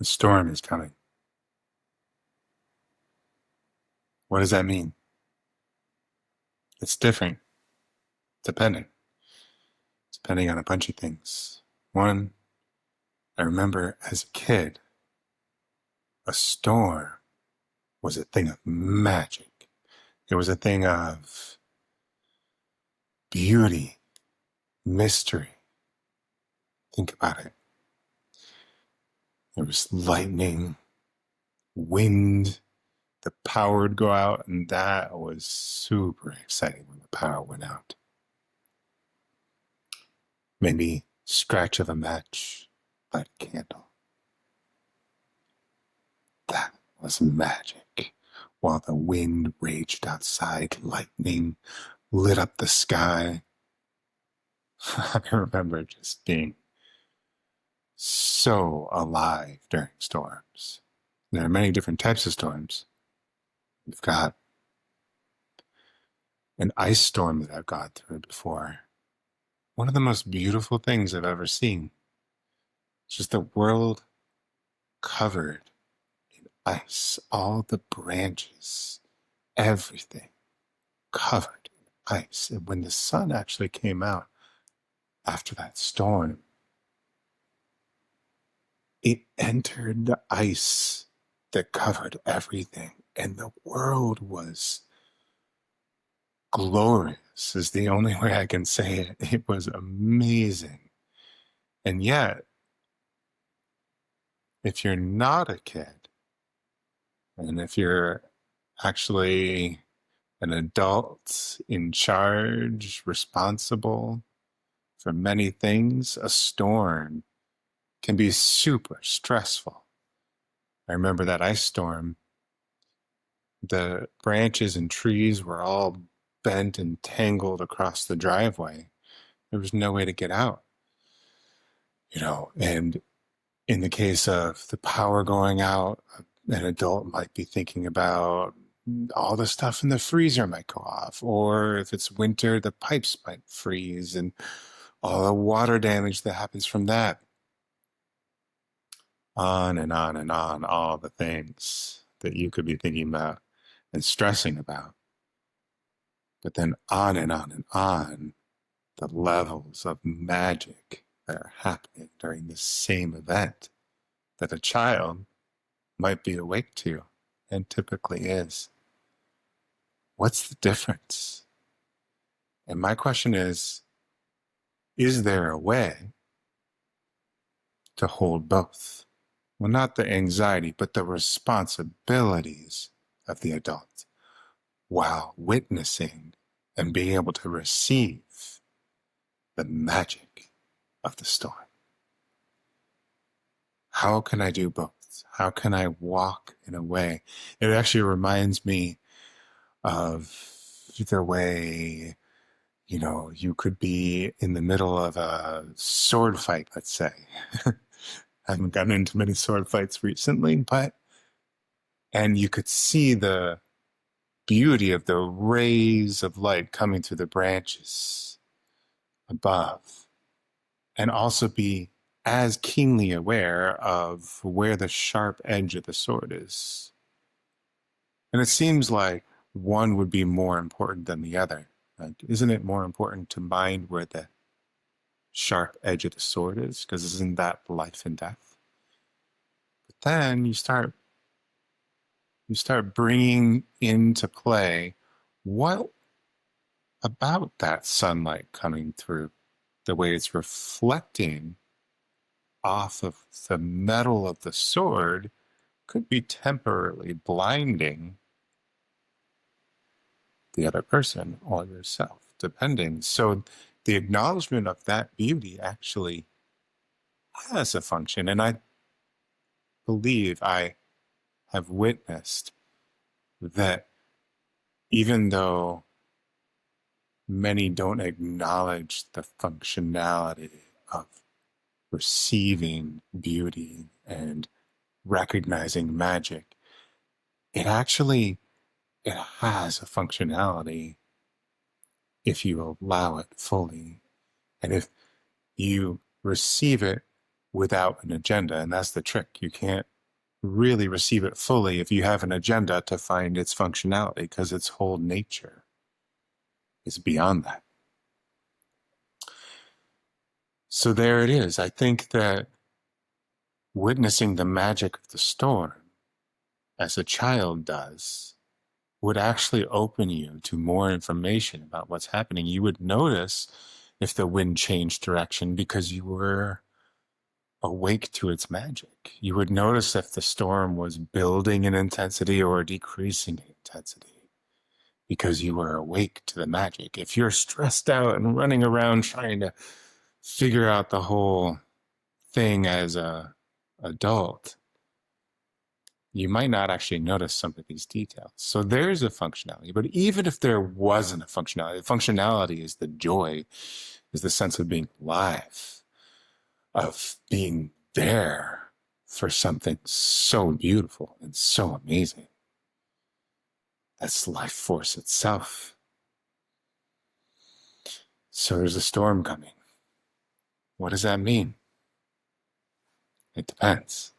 A storm is coming. What does that mean? It's different, depending. Depending on a bunch of things. One, I remember as a kid, a storm was a thing of magic. It was a thing of beauty, mystery. Think about it. There was lightning, wind, the power would go out, and that was super exciting when the power went out. Maybe scratch of a match, light a candle. That was magic. While the wind raged outside, lightning lit up the sky. I remember just being so alive during storms. There are many different types of storms. We've got an ice storm that I've gone through before. One of the most beautiful things I've ever seen. It's just the world covered in ice, all the branches, everything covered in ice. And when the sun actually came out after that storm, it entered the ice that covered everything, and the world was glorious, is the only way I can say it. It was amazing. And yet, if you're not a kid, and if you're actually an adult in charge, responsible for many things, a storm can be super stressful. I remember that ice storm. The branches and trees were all bent and tangled across the driveway. There was no way to get out, and in the case of the power going out, an adult might be thinking about all the stuff in the freezer might go off, or if it's winter, the pipes might freeze and all the water damage that happens from that. On and on and on, all the things that you could be thinking about and stressing about. But then on and on and on, the levels of magic that are happening during the same event that a child might be awake to and typically is. What's the difference? And my question is there a way to hold both? Well, not the anxiety, but the responsibilities of the adult while witnessing and being able to receive the magic of the storm. How can I do both? How can I walk in a way? It actually reminds me of the way, you could be in the middle of a sword fight, let's say. I haven't gotten into many sword fights recently, and you could see the beauty of the rays of light coming through the branches above, and also be as keenly aware of where the sharp edge of the sword is. And it seems like one would be more important than the other. Like, isn't it more important to mind where the sharp edge of the sword is? Because isn't that life and death? But then you start bringing into play what about that sunlight coming through, the way it's reflecting off of the metal of the sword could be temporarily blinding the other person or yourself, depending. So the acknowledgement of that beauty actually has a function. And I believe I have witnessed that even though many don't acknowledge the functionality of receiving beauty and recognizing magic, it has a functionality if you allow it fully. And if you receive it without an agenda. And that's the trick. You can't really receive it fully if you have an agenda to find its functionality, because its whole nature is beyond that. So there it is. I think that witnessing the magic of the storm, as a child does, would actually open you to more information about what's happening. You would notice if the wind changed direction because you were awake to its magic. You would notice if the storm was building in intensity or decreasing in intensity because you were awake to the magic. If you're stressed out and running around trying to figure out the whole thing as a adult, you might not actually notice some of these details. So there's a functionality. But even if there wasn't a functionality, the functionality is the joy, is the sense of being alive, of being there for something so beautiful and so amazing. That's life force itself. So there's a storm coming. What does that mean? It depends.